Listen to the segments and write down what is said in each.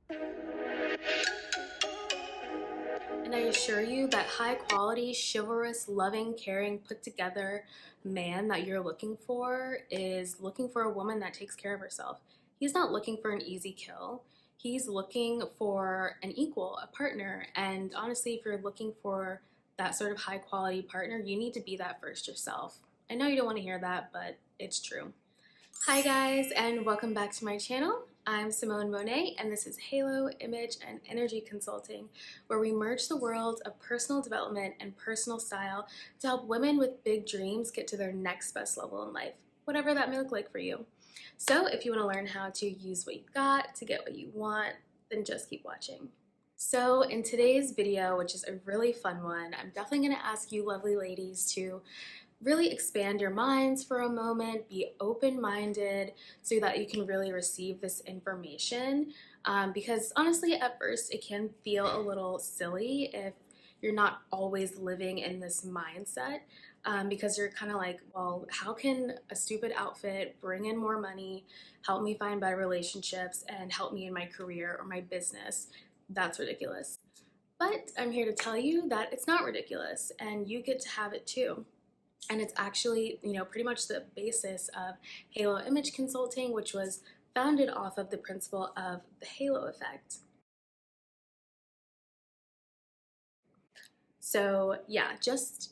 And I assure you that high quality, chivalrous, loving, caring, put together man that you're looking for is looking for a woman that takes care of herself. He's not looking for an easy kill. He's looking for an equal, a partner. And honestly, if you're looking for that sort of high quality partner, you need to be that first yourself. I know you don't want to hear that, but it's true. Hi guys, and welcome back to my channel. I'm Simone Monet, and this is Halo Image and Energy Consulting, where we merge the world of personal development and personal style to help women with big dreams get to their next best level in life, whatever that may look like for you. So if you want to learn how to use what you've got to get what you want, then just keep watching. So in today's video, which is a really fun one, I'm definitely going to ask you lovely ladies to really expand your minds for a moment, be open-minded so that you can really receive this information. Because honestly, at first, it can feel a little silly if you're not always living in this mindset. Because you're kind of like, well, how can a stupid outfit bring in more money, help me find better relationships, and help me in my career or my business? That's ridiculous. But I'm here to tell you that it's not ridiculous, and you get to have it too. And it's actually, pretty much the basis of Halo Image Consulting, which was founded off of the principle of the halo effect. So yeah, just,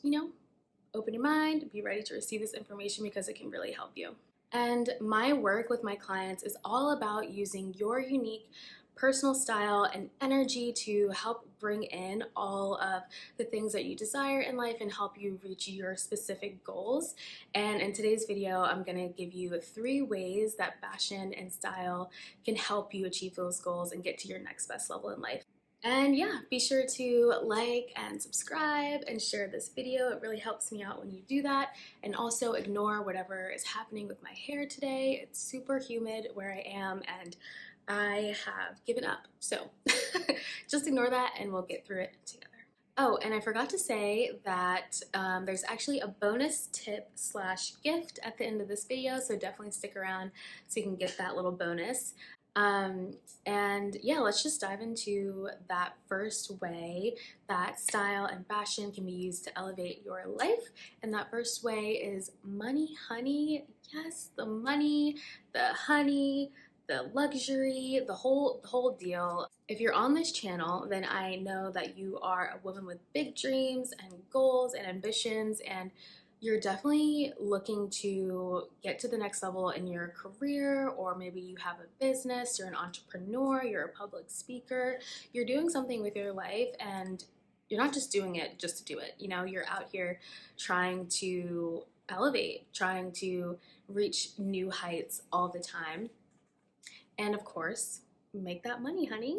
open your mind, be ready to receive this information because it can really help you. And my work with my clients is all about using your unique personal style and energy to help bring in all of the things that you desire in life and help you reach your specific goals. And in today's video, I'm going to give you 3 ways that fashion and style can help you achieve those goals and get to your next best level in life. And yeah, be sure to like and subscribe and share this video. It really helps me out when you do that. And also ignore whatever is happening with my hair today. It's super humid where I am and I have given up. So just ignore that and we'll get through it together. Oh, and I forgot to say that there's actually a bonus tip / gift at the end of this video, so definitely stick around so you can get that little bonus. And yeah, let's just dive into that first way that style and fashion can be used to elevate your life. And that first way is money, honey. Yes, the money, the honey, the luxury, the whole deal. If you're on this channel, then I know that you are a woman with big dreams and goals and ambitions, and you're definitely looking to get to the next level in your career, or maybe you have a business, you're an entrepreneur, you're a public speaker, you're doing something with your life and you're not just doing it just to do it. You're out here trying to elevate, trying to reach new heights all the time. And of course, make that money, honey.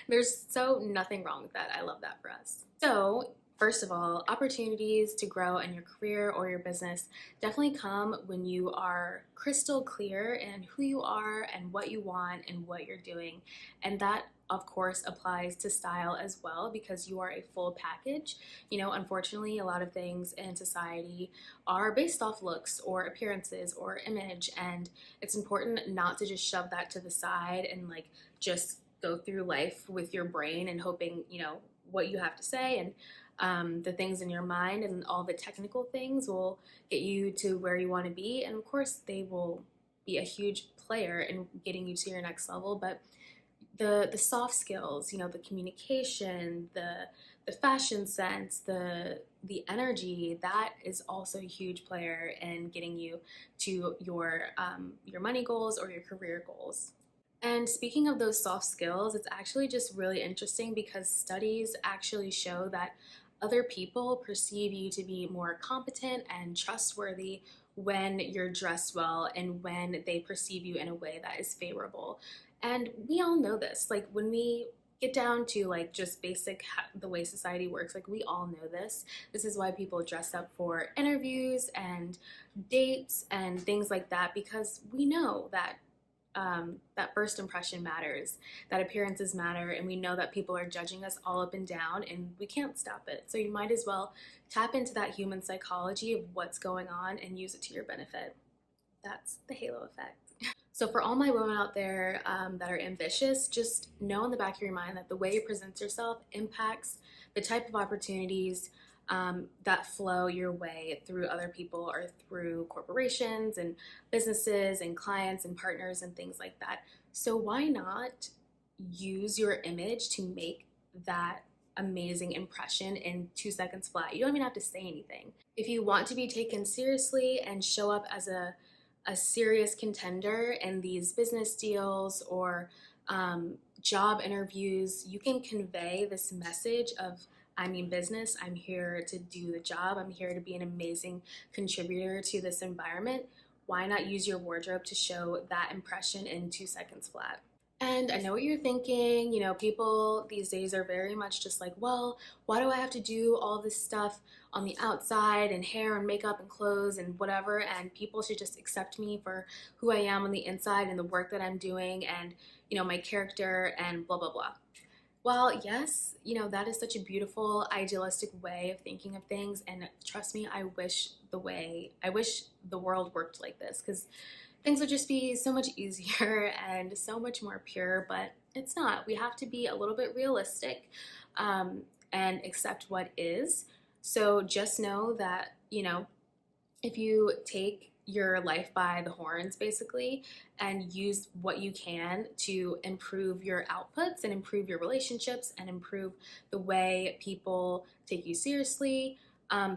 There's nothing wrong with that. I love that for us. So first of all, opportunities to grow in your career or your business definitely come when you are crystal clear in who you are and what you want and what you're doing. And that, of course, applies to style as well because you are a full package. Unfortunately, a lot of things in society are based off looks or appearances or image, and it's important not to just shove that to the side and just go through life with your brain and hoping, what you have to say and the things in your mind and all the technical things will get you to where you want to be. And of course, they will be a huge player in getting you to your next level. But the soft skills, the communication, the fashion sense, the energy, that is also a huge player in getting you to your money goals or your career goals. And speaking of those soft skills, it's actually just really interesting because studies actually show that other people perceive you to be more competent and trustworthy when you're dressed well and when they perceive you in a way that is favorable. And we all know this. When we get down to just basic the way society works, we all know this. This is why people dress up for interviews and dates and things like that, because we know that that first impression matters, that appearances matter, and we know that people are judging us all up and down, and we can't stop it. So you might as well tap into that human psychology of what's going on and use it to your benefit. That's the halo effect. So for all my women out there that are ambitious, just know in the back of your mind that the way you present yourself impacts the type of opportunities that flow your way through other people or through corporations and businesses and clients and partners and things like that. So why not use your image to make that amazing impression in 2 seconds flat? You don't even have to say anything. If you want to be taken seriously and show up as a serious contender in these business deals or job interviews, you can convey this message of, I mean business, I'm here to do the job, I'm here to be an amazing contributor to this environment. Why not use your wardrobe to show that impression in 2 seconds flat? And I know what you're thinking. You know, people these days are very much just like, well, why do I have to do all this stuff on the outside and hair and makeup and clothes and whatever? And people should just accept me for who I am on the inside and the work that I'm doing and, my character and blah, blah, blah. Well, yes, that is such a beautiful, idealistic way of thinking of things. And trust me, I wish the world worked like this because things would just be so much easier and so much more pure, but it's not. We have to be a little bit realistic and accept what is. So just know that, if you take your life by the horns basically and use what you can to improve your outputs and improve your relationships and improve the way people take you seriously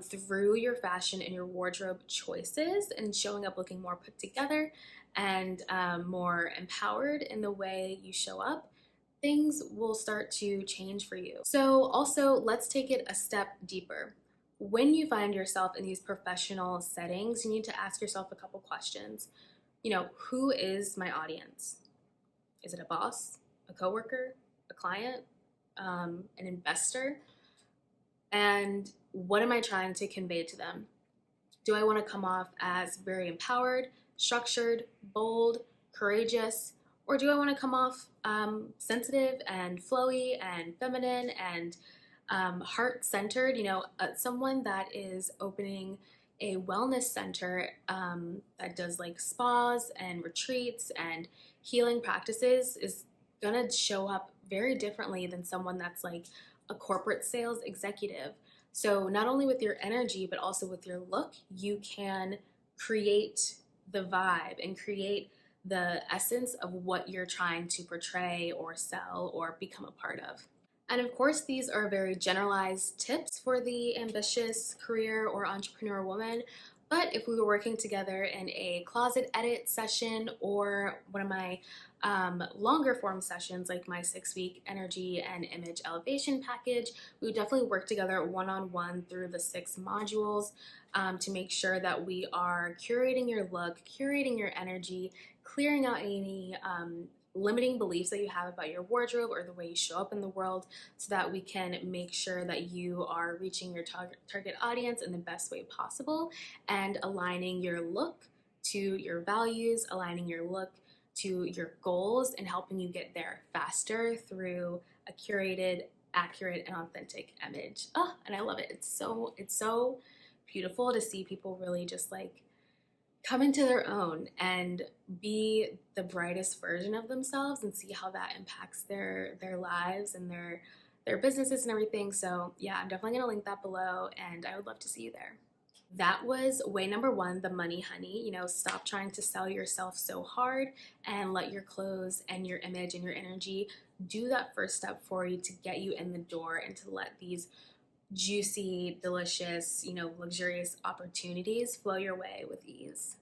through your fashion and your wardrobe choices and showing up looking more put together and more empowered in the way you show up, things will start to change for you. So also, let's take it a step deeper. When you find yourself in these professional settings, you need to ask yourself a couple questions. Who is my audience? Is it a boss, a coworker, a client, an investor? And what am I trying to convey to them? Do I want to come off as very empowered, structured, bold, courageous, or do I want to come off sensitive and flowy and feminine and heart-centered? Someone that is opening a wellness center that does like spas and retreats and healing practices is gonna show up very differently than someone that's like a corporate sales executive. So not only with your energy, but also with your look, you can create the vibe and create the essence of what you're trying to portray or sell or become a part of. And of course, these are very generalized tips for the ambitious career or entrepreneur woman. But if we were working together in a closet edit session or one of my longer form sessions, like my 6-week energy and image elevation package, we would definitely work together one-on-one through the 6 modules to make sure that we are curating your look, curating your energy, clearing out any limiting beliefs that you have about your wardrobe or the way you show up in the world so that we can make sure that you are reaching your target audience in the best way possible and aligning your look to your values, aligning your look to your goals, and helping you get there faster through a curated, accurate, and authentic image. Oh, and I love it. It's so beautiful to see people really just like come into their own and be the brightest version of themselves and see how that impacts their lives and their businesses and everything. So yeah, I'm definitely gonna link that below and I would love to see you there. That was way number 1, the money honey. Stop trying to sell yourself so hard and let your clothes and your image and your energy do that first step for you to get you in the door and to let these juicy, delicious, luxurious opportunities flow your way with ease.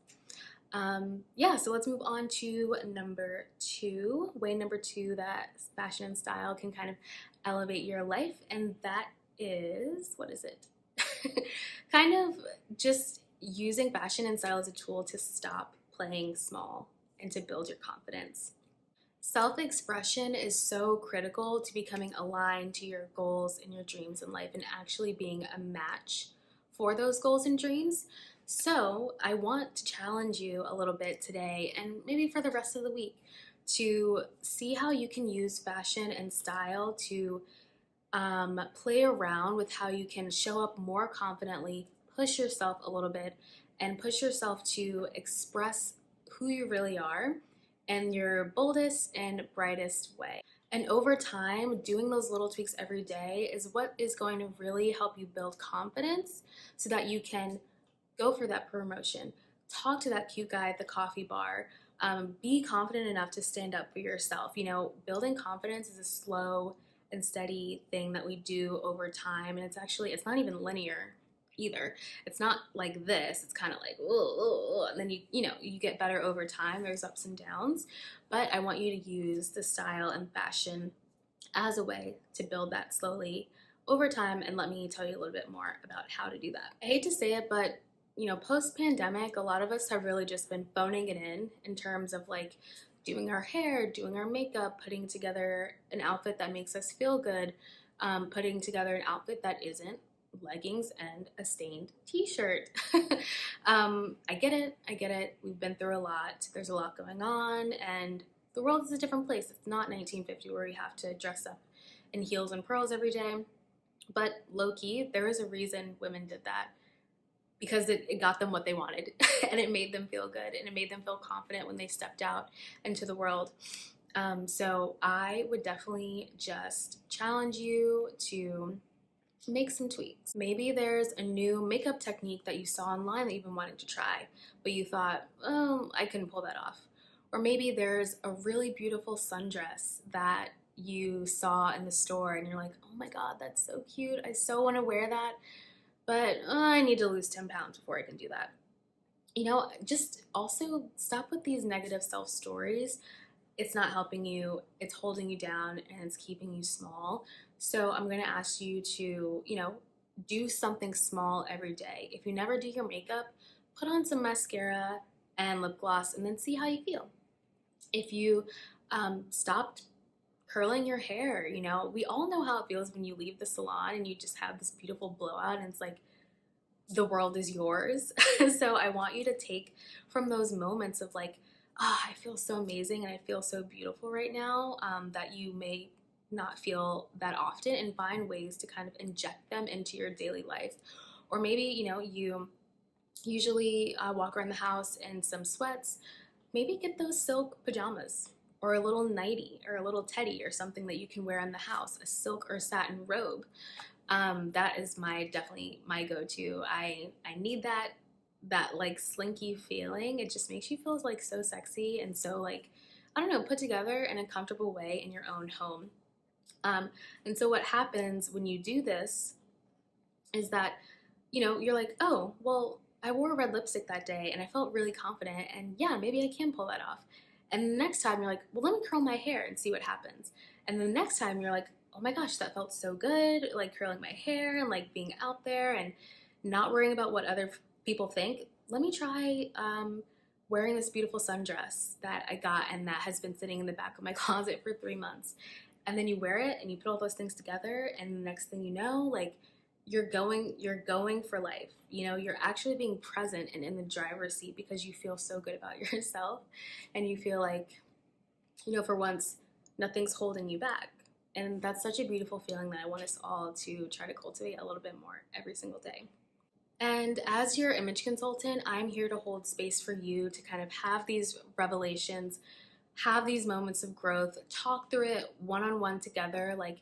So let's move on to number 2. Way number 2 that fashion and style can kind of elevate your life, and that is, what is it? Kind of just using fashion and style as a tool to stop playing small and to build your confidence. Self-expression is so critical to becoming aligned to your goals and your dreams in life and actually being a match for those goals and dreams. So I want to challenge you a little bit today and maybe for the rest of the week to see how you can use fashion and style to play around with how you can show up more confidently, push yourself a little bit, and push yourself to express who you really are in your boldest and brightest way. And over time, doing those little tweaks every day is what is going to really help you build confidence so that you can go for that promotion, talk to that cute guy at the coffee bar, be confident enough to stand up for yourself. You know, building confidence is a slow and steady thing that we do over time, and it's not even linear either. It's not like this. It's kind of like, oh, and then you get better over time. There's ups and downs, but I want you to use the style and fashion as a way to build that slowly over time. And let me tell you a little bit more about how to do that. I hate to say it, but post pandemic, a lot of us have really just been phoning it in terms of like doing our hair, doing our makeup, putting together an outfit that makes us feel good, putting together an outfit that isn't leggings and a stained t-shirt. I get it. We've been through a lot. There's a lot going on, and the world is a different place. It's not 1950 where you have to dress up in heels and pearls every day. But low-key, there is a reason women did that, because it got them what they wanted and it made them feel good and it made them feel confident when they stepped out into the world. So I would definitely just challenge you to make some tweaks. Maybe there's a new makeup technique that you saw online that you've been wanting to try, but you thought, oh, I couldn't pull that off. Or maybe there's a really beautiful sundress that you saw in the store and you're like, oh my God, that's so cute. I so want to wear that, but I need to lose 10 pounds before I can do that. Just also stop with these negative self stories. It's not helping you, it's holding you down, and it's keeping you small. So I'm going to ask you to, do something small every day. If you never do your makeup, put on some mascara and lip gloss and then see how you feel. If you stopped curling your hair, we all know how it feels when you leave the salon and you just have this beautiful blowout and it's like the world is yours. So I want you to take from those moments of like, I feel so amazing and I feel so beautiful right now, that you may not feel that often, and find ways to kind of inject them into your daily life. Or maybe, you usually walk around the house in some sweats. Maybe get those silk pajamas or a little nightie or a little teddy or something that you can wear in the house, a silk or satin robe. That is definitely my go-to. I need that like slinky feeling. It just makes you feel like so sexy and so like, I don't know, put together in a comfortable way in your own home. And so what happens when you do this is that, you're like, oh, well, I wore red lipstick that day and I felt really confident, and yeah, maybe I can pull that off. And the next time you're like, well, let me curl my hair and see what happens. And the next time you're like, oh my gosh, that felt so good, like curling my hair and like being out there and not worrying about what other people think. Let me try wearing this beautiful sundress that I got and that has been sitting in the back of my closet for 3 months. And then you wear it and you put all those things together, and the next thing you know, like you're going for life. You're actually being present and in the driver's seat because you feel so good about yourself, and you feel like, for once, nothing's holding you back. And that's such a beautiful feeling that I want us all to try to cultivate a little bit more every single day. And as your image consultant, I'm here to hold space for you to kind of have these revelations, have these moments of growth, talk through it one-on-one together. Like,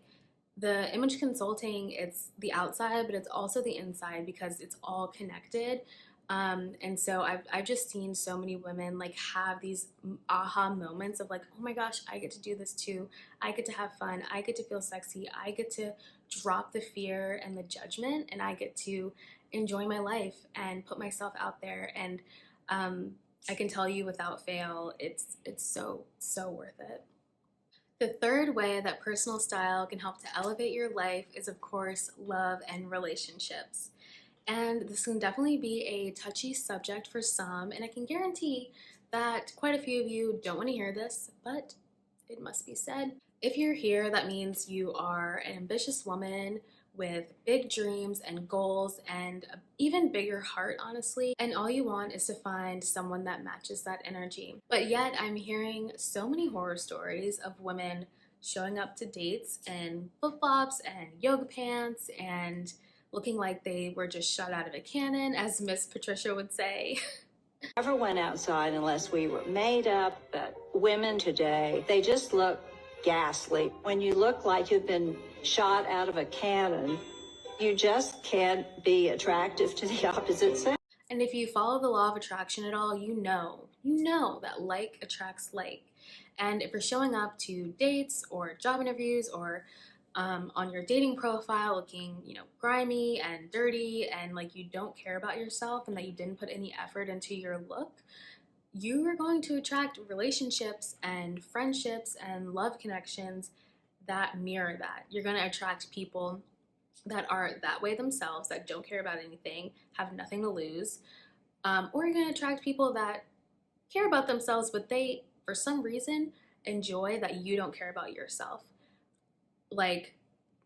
the image consulting, it's the outside, but it's also the inside because it's all connected. And so I've just seen so many women like have these aha moments of like, oh my gosh, I get to do this too. I get to have fun. I get to feel sexy. I get to drop the fear and the judgment, and I get to enjoy my life and put myself out there. And I can tell you without fail, it's so worth it. The third way that personal style can help to elevate your life is, of course, love and relationships. And this can definitely be a touchy subject for some, and I can guarantee that quite a few of you don't want to hear this, but it must be said. If you're here, that means you are an ambitious woman with big dreams and goals and an even bigger heart, honestly, and all you want is to find someone that matches that energy. But yet I'm hearing so many horror stories of women showing up to dates in flip-flops and yoga pants and looking like they were just shot out of a cannon, as Miss Patricia would say. Never went outside unless we were made up, but women today, they just look ghastly. When you look like you've been shot out of a cannon, you just can't be attractive to the opposite sex. And if you follow the law of attraction at all, you know that like attracts like. And if you're showing up to dates or job interviews or on your dating profile looking, grimy and dirty and like you don't care about yourself and that you didn't put any effort into your look, you are going to attract relationships and friendships and love connections that mirror that. You're going to attract people that are that way themselves, that don't care about anything, have nothing to lose, or you're going to attract people that care about themselves, but they, for some reason, enjoy that you don't care about yourself. Like,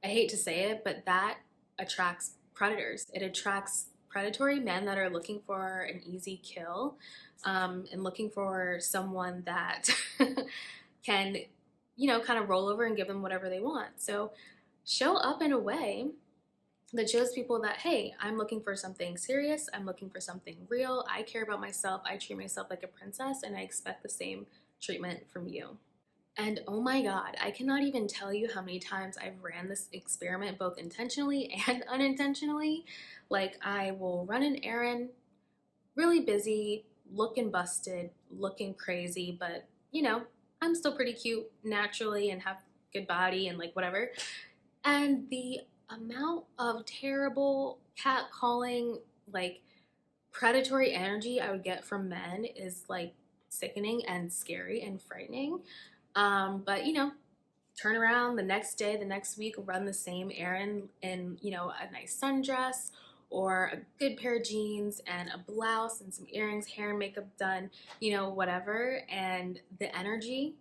I hate to say it, but that attracts predators. It attracts predatory men that are looking for an easy kill, and looking for someone that can, kind of roll over and give them whatever they want. So show up in a way that shows people that, hey, I'm looking for something serious, I'm looking for something real, I care about myself, I treat myself like a princess, and I expect the same treatment from you. And oh my God, I cannot even tell you how many times I've ran this experiment both intentionally and unintentionally. Like, I will run an errand, really busy, looking busted, looking crazy, but I'm still pretty cute naturally and have good body and like whatever. And the amount of terrible catcalling, like predatory energy I would get from men is like sickening and scary and frightening. But turn around the next day, the next week, run the same errand in, a nice sundress or a good pair of jeans and a blouse and some earrings, hair and makeup done, whatever. And the energy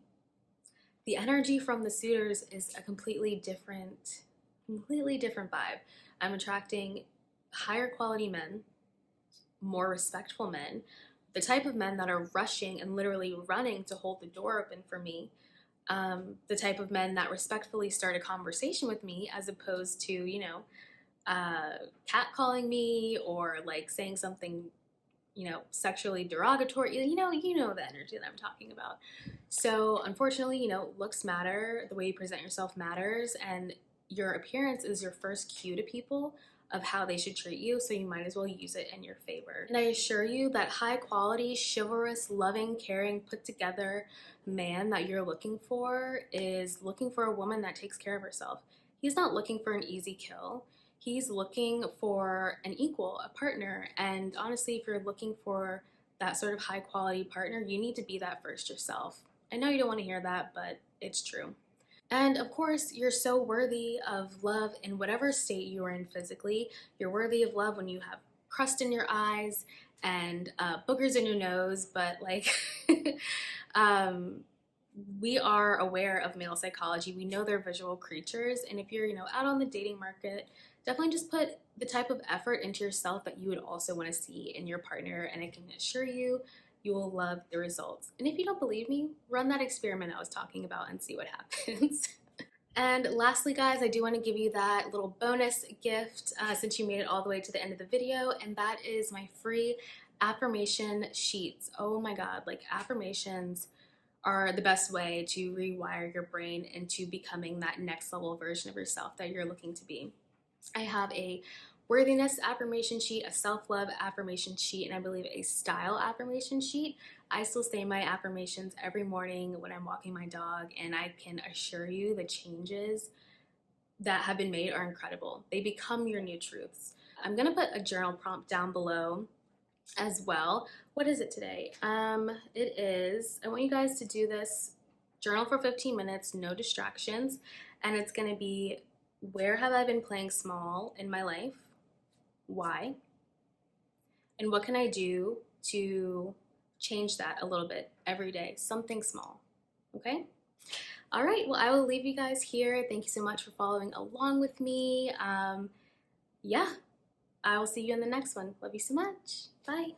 from the suitors is a completely different vibe. I'm attracting higher quality men, more respectful men, the type of men that are rushing and literally running to hold the door open for me, the type of men that respectfully start a conversation with me as opposed to, catcalling me or like saying something, sexually derogatory. You know the energy that I'm talking about. So unfortunately, looks matter, the way you present yourself matters, and your appearance is your first cue to people of how they should treat you, so you might as well use it in your favor. And I assure you that high quality, chivalrous, loving, caring, put together man that you're looking for is looking for a woman that takes care of herself. He's not looking for an easy kill. He's looking for an equal, a partner. And honestly, if you're looking for that sort of high quality partner, you need to be that first yourself. I know you don't want to hear that, but it's true. And of course, you're so worthy of love in whatever state you are in physically. You're worthy of love when you have crust in your eyes and boogers in your nose, but like, we are aware of male psychology. We know they're visual creatures. And if you're, out on the dating market, definitely just put the type of effort into yourself that you would also want to see in your partner. And I can assure you, you will love the results. And if you don't believe me, run that experiment I was talking about and see what happens. And lastly, guys, I do want to give you that little bonus gift since you made it all the way to the end of the video, and that is my free affirmation sheets. Oh my God, like affirmations are the best way to rewire your brain into becoming that next level version of yourself that you're looking to be. I have a worthiness affirmation sheet, a self-love affirmation sheet, and I believe a style affirmation sheet. I still say my affirmations every morning when I'm walking my dog, and I can assure you the changes that have been made are incredible. They become your new truths. I'm gonna put a journal prompt down below as well. What is it today? It is, I want you guys to do this, journal for 15 minutes, no distractions, and it's gonna be, where have I been playing small in my life? Why? And what can I do to change that a little bit every day? Something small, okay? All right, well, I will leave you guys here. Thank you so much for following along with me. Yeah, I will see you in the next one. Love you so much. Bye.